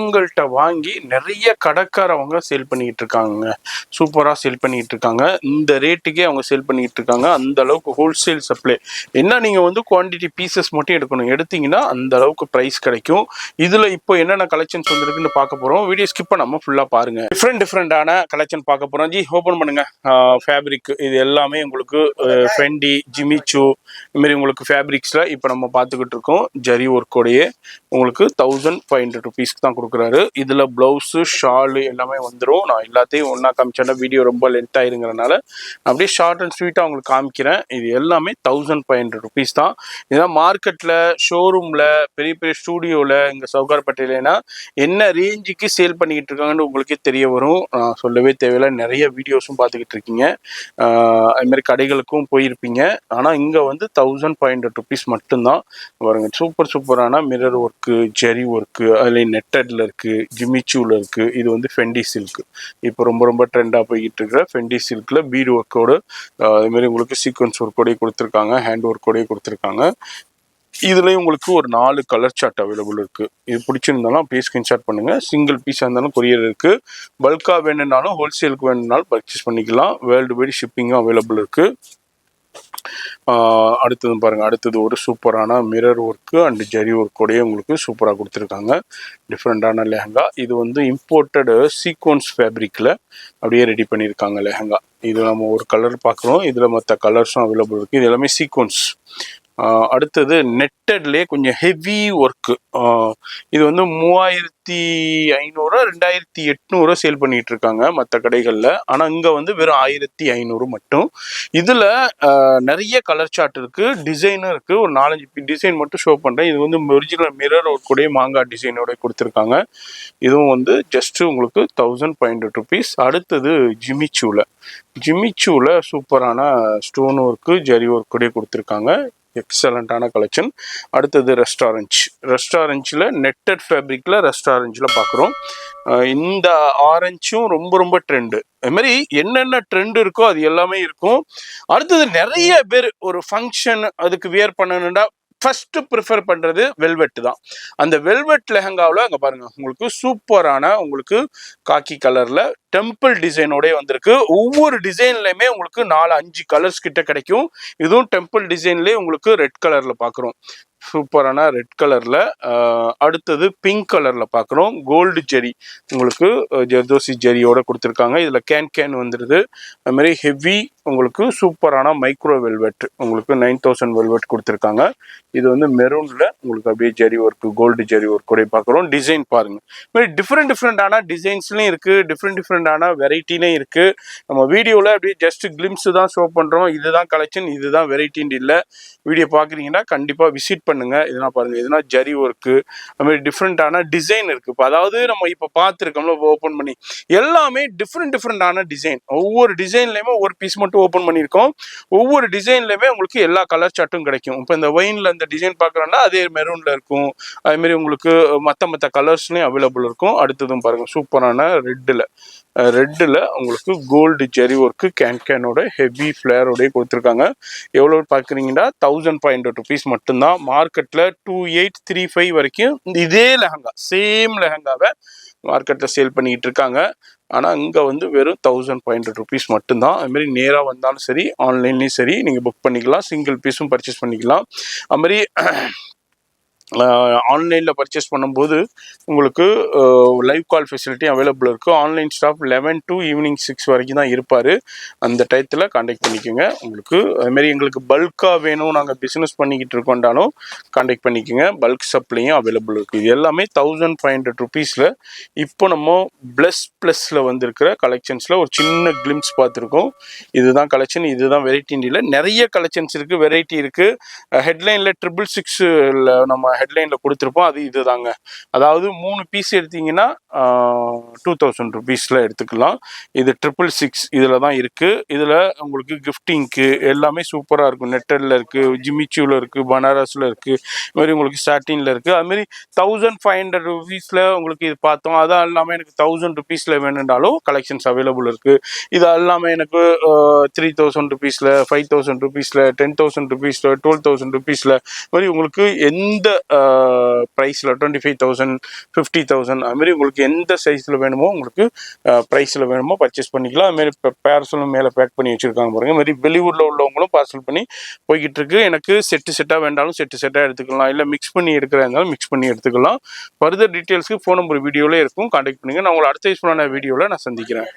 உங்கள்கிட்ட வாங்கி நிறைய கடைக்காரவங்க சேல் பண்ணிக்கிட்டு இருக்காங்க. சூப்பராக சேல் பண்ணிக்கிட்டு இருக்காங்க. இந்த ரேட்டுக்கே அவங்க சேல் பண்ணிக்கிட்டு இருக்காங்க. அந்த அளவுக்கு ஹோல்சேல் சப்ளை. என்ன நீங்கள் வந்து குவான்டிட்டி பீசஸ் மட்டும் எடுக்கணும். எடுத்தீங்கன்னா அந்த அளவுக்கு ப்ரைஸ் கிடைக்கும். இதில் இப்போ என்னென்ன கலெக்ஷன்ஸ் வந்துருக்குன்னு பார்க்க போகிறோம். வீடியோ ஸ்கிப் பண்ணாமல் ஃபுல்லாக பாருங்கள். டிஃப்ரெண்டான கலெக்ஷன் பார்க்க போகிறோம். ஜி ஓப்பன் பண்ணுங்க. ஃபேப்ரிக் இது எல்லாமே உங்களுக்கு ஃபெண்டி, ஜிமிச்சூ இதுமாரி உங்களுக்கு ஃபேப்ரிக்ஸில் இப்போ நம்ம பார்த்துக்கிட்டு இருக்கோம். ஜரி ஒர்க்கோடையே உங்களுக்கு 1500 ருபீஸ்க்கு தான் கொடுக்குறாரு. இதில் ப்ளவுஸு, ஷாலு எல்லாமே வந்துடும். நான் எல்லாத்தையும் ஒன்றா காமிச்சேன்னா வீடியோ ரொம்ப லென்த் ஆயிருங்கிறனால அப்படியே ஷார்ட் அண்ட் ஸ்வீட்டாக உங்களுக்கு காமிக்கிறேன். இது எல்லாமே 1500 ருபீஸ் தான். இதெல்லாம் மார்க்கெட்டில், ஷோரூமில், பெரிய பெரிய ஸ்டூடியோவில், இங்கே சவுகார்பேட்டையிலனா என்ன ரேஞ்சுக்கு சேல் பண்ணிக்கிட்டு இருக்காங்கன்னு உங்களுக்கே தெரிய வரும். நான் சொல்லவே தேவையில்லை. நிறைய வீடியோஸும் பார்த்துக்கிட்டு இருக்கீங்க. அதுமாதிரி கடைகளுக்கும் போயிருப்பீங்க. ஆனால் இங்கே வந்து 1500 ருபீஸ் மட்டும்தான். பாருங்க, சூப்பரான மிரர் ஒர்க்கு, ஜெரி ஒர்க்கு, அதில் நெட்டடில் இருக்குது, ஜிமிச்சூவில் இருக்குது. இது வந்து ஃபெண்டி சில்க்கு. இப்போ ரொம்ப ட்ரெண்டாக போய்கிட்டு இருக்கிற ஃபெண்டி சில்கில் பீடு ஒர்க்கோடு அதுமாரி உங்களுக்கு சீக்வன்ஸ் ஒர்க்கோடையே கொடுத்துருக்காங்க, ஹேண்ட் ஒர்க்கோடையே கொடுத்துருக்காங்க. இதுலேயும் உங்களுக்கு ஒரு 4 கலர் சார்ட் அவைலபிள் இருக்குது. இது பிடிச்சிருந்தாலும் அப்படியே ஸ்கிரீன்ஷாட் பண்ணுங்கள். சிங்கிள் பீஸாக இருந்தாலும் கொரியர் இருக்குது. பல்காக வேணும்னாலும், ஹோல்சேலுக்கு வேணும்னாலும் பர்ச்சேஸ் பண்ணிக்கலாம். வேர்ல்டு வைடு ஷிப்பிங்கும் அவைலபிள் இருக்குது. அடுத்தது பாருங்க, அடுத்தது ஒரு சூப்பரான மிரர் ஒர்க்கு அண்ட் ஜரி ஒர்க்கோடையே உங்களுக்கு சூப்பராக கொடுத்துருக்காங்க. டிஃப்ரெண்டான லெஹங்கா. இது வந்து இம்போர்ட்டடு சீக்வன்ஸ் ஃபேப்ரிக்கில் அப்படியே ரெடி பண்ணியிருக்காங்க லெஹங்கா. இது நம்ம ஒரு கலர் பார்க்குறோம். இதில் மற்ற கலர்ஸும் அவைலபிள் இருக்குது. இது எல்லாமே சீக்வன்ஸ். அடுத்தது நெட்டட்லேயே கொஞ்சம் ஹெவி ஒர்க்கு. இது வந்து 3500 2800 சேல் பண்ணிட்டு இருக்காங்க மற்ற கடைகளில். ஆனால் இங்கே வந்து வெறும் 1500 மட்டும். இதில் நிறைய கலர் சார்ட் இருக்குது, டிசைனும் இருக்குது. ஒரு 4-5 டிசைன் மட்டும் ஷோ பண்ணுறேன். இது வந்து ஒரிஜினல் மிரர் ஒரு கூட மாங்காய் டிசைனோட கொடுத்துருக்காங்க. இதுவும் வந்து ஜஸ்ட்டு உங்களுக்கு 1500 ருபீஸ். அடுத்தது ஜிமிச்சூவில் சூப்பரான ஸ்டோன் ஒர்க்கு, ஜரி ஒர்க் கூட கொடுத்துருக்காங்க. எக்ஸலண்ட்டான கலெக்ஷன். அடுத்தது ரெஸ்டாரண்ட்ஸில் நெட்டட் ஃபேப்ரிக்கில் ரெஸ்டாரண்ட்ஸில் பார்க்குறோம். இந்த ஆரஞ்சும் ரொம்ப ட்ரெண்டு. அது மாதிரி என்னென்ன ட்ரெண்ட் இருக்கோ அது எல்லாமே இருக்கும். அடுத்தது நிறைய பேர் ஒரு ஃபங்க்ஷன் அதுக்கு வியர் பண்ணணுன்னா ஃபர்ஸ்ட் ப்ரிஃபர் பண்ணுறது வெல்வெட் தான். அந்த வெல்வெட் லெஹங்காவில் அங்கே பாருங்கள், உங்களுக்கு சூப்பரான உங்களுக்கு காக்கி கலரில் டெம்பிள் டிசைனோடய வந்திருக்கு. ஒவ்வொரு டிசைன்லையுமே உங்களுக்கு 4-5 கலர்ஸ் கிட்ட கிடைக்கும். இதுவும் டெம்பிள் டிசைன்லேயே உங்களுக்கு ரெட் கலரில் பார்க்குறோம். சூப்பரான ரெட் கலரில். அடுத்தது பிங்க் கலரில் பார்க்குறோம். கோல்டு ஜெரி உங்களுக்கு ஜர்தோசி ஜெரியோட கொடுத்துருக்காங்க. இதில் கேன் வந்துடுது. அதுமாதிரி ஹெவி உங்களுக்கு சூப்பரான மைக்ரோ வெல்வெட் உங்களுக்கு 9000 வெல்வெட் கொடுத்துருக்காங்க. இது வந்து மெரூனில் உங்களுக்கு அப்படியே ஜெரி ஒர்க்கு, கோல்டு ஜெரி ஒர்க் கூட பார்க்குறோம். டிசைன் பாருங்கள். இதுமாதிரி டிஃப்ரெண்டான டிசைன்ஸ்லையும் இருக்குது, டிஃப்ரெண்டான வெரைட்டிலையும் இருக்குது. நம்ம வீடியோவில் அப்படியே ஜஸ்ட் கிளிம்ஸ் தான் ஷோ பண்ணுறோம். இதுதான் கலெக்ஷன், இதுதான் வெரைட்டின்னு இல்லை. வீடியோ பார்க்குறீங்கன்னா கண்டிப்பாக விசிட் பண்ணுங்கள். இதெல்லாம் பாருங்கள், இதெல்லாம் ஜரி ஒர்க்கு, அதுமாதிரி டிஃப்ரெண்டான டிசைன் இருக்குது. இப்போ அதாவது நம்ம இப்போ பார்த்துருக்கோம்ல ஓப்பன் பண்ணி எல்லாமே டிஃப்ரெண்டான டிசைன். ஒவ்வொரு டிசைன்லையுமே ஒரு பீஸ் மட்டும் ஓப்பன் பண்ணியிருக்கோம். ஒவ்வொரு டிசைன்லையுமே உங்களுக்கு எல்லா கலர் சார்ட்டும் கிடைக்கும். இப்போ இந்த ஒயினில் இந்த டிசைன் பார்க்குறோன்னா அதே மெரூனில் இருக்கும். அதுமாரி உங்களுக்கு மற்ற கலர்ஸ்லையும் அவைலபிள் இருக்கும். அடுத்ததும் பாருங்கள், சூப்பரான ரெட்டில் உங்களுக்கு கோல்டு ஜெரி ஒர்க்கு கேனோட ஹெவி ஃப்ளேரோடய கொடுத்துருக்காங்க. எவ்வளோ பார்க்குறீங்கன்னா 1500 ருபீஸ் மட்டும்தான். மார்க்கெட்டில் 2835 வரைக்கும் இதே லெஹங்கா, சேம் லெஹங்காவை மார்க்கெட்டில் சேல் பண்ணிக்கிட்டு இருக்காங்க. ஆனால் இங்கே வந்து வெறும் 1500 ருபீஸ் மட்டும்தான். அதுமாரி நேராக வந்தாலும் சரி, ஆன்லைன்லேயும் சரி நீங்கள் புக் பண்ணிக்கலாம். சிங்கிள் பீஸும் பர்ச்சேஸ் பண்ணிக்கலாம். அதுமாதிரி ஆன்லைனில் பர்ச்சேஸ் பண்ணும்போது உங்களுக்கு லைவ் கால் ஃபெசிலிட்டி அவைலபிள் இருக்குது. ஆன்லைன் ஸ்டாஃப் 11 to ஈவினிங் 6 வரைக்கும் தான் இருப்பார். அந்த டயத்தில் கான்டாக்ட் பண்ணிக்கோங்க. உங்களுக்கு அதுமாரி எங்களுக்கு பல்காக வேணும், நாங்கள் பிஸ்னஸ் பண்ணிக்கிட்டு இருக்கோண்டாலும் கான்டாக்ட் பண்ணிக்கோங்க. பல்க் சப்ளையும் அவைலபிள் இருக்குது. இது எல்லாமே 1500 ருபீஸில். இப்போ நம்ம ப்ளஸில் வந்திருக்கிற கலெக்ஷன்ஸில் ஒரு சின்ன கிளிம்ஸ் பார்த்துருக்கோம். இதுதான் கலெக்ஷன், இதுதான் வெரைட்டின்னு இல்லை, நிறைய கலெக்ஷன்ஸ் இருக்குது, வெரைட்டி இருக்குது. ஹெட்லைனில் 666 நம்ம ஹெட்லைனில் கொடுத்துருப்போம். அது இது தாங்க. அதாவது 3 பீஸ் எடுத்தீங்கன்னா 2000 ருபீஸில் எடுத்துக்கலாம். இது 666 இதில் தான் இருக்குது. இதில் உங்களுக்கு கிஃப்டிங்க்கு எல்லாமே சூப்பராக இருக்கும். நெட்டடில் இருக்குது, ஜிமிச்சூவில் இருக்குது, பனாரஸில் இருக்குது, இது மாதிரி உங்களுக்கு சாட்டினில் இருக்குது. அதுமாரி 1500 ருபீஸில் உங்களுக்கு இது பார்த்தோம். அதான் இல்லாமல் எனக்கு 1000 ருபீஸில் வேணுன்றாலும் கலெக்ஷன்ஸ் அவைலபிள் இருக்குது. இது இல்லாமல் எனக்கு 3000 ருபீஸில், 5000 ருபீஸில், 10,000 ருபீஸில், 12,000 ருபீஸில் மாதிரி உங்களுக்கு எந்த ப்ரைஸில் 25,000 50,000 அதுமாரி உங்களுக்கு எந்த சைஸில் வேணுமோ உங்களுக்கு ப்ரைஸில் வேணுமோ பர்ச்சேஸ் பண்ணிக்கலாம். அதுமாரி இப்போ பார்சலும் மேலே பேக் பண்ணி வச்சுருக்காங்க பாருங்கள். இதுமாதிரி வெளியூரில் உள்ளவங்களும் பார்சல் பண்ணி போய்கிட்டு இருக்கு. எனக்கு செட்டாக வேண்டாலும் செட்டாக எடுத்துக்கலாம், இல்லை மிக்ஸ் பண்ணி எடுக்கிறதா இருந்தாலும் மிக்ஸ் பண்ணி எடுத்துக்கலாம். ஃபர்தர் டீட்டெயில்ஸ்க்கு ஃபோன் நம்பர் வீடியோவில் இருக்கும், கான்டாக்ட் பண்ணுங்கள். நான் உங்களை அடுத்த யூஸ்ஃபுல்லான வீடியோவில் நான் சந்திக்கிறேன்.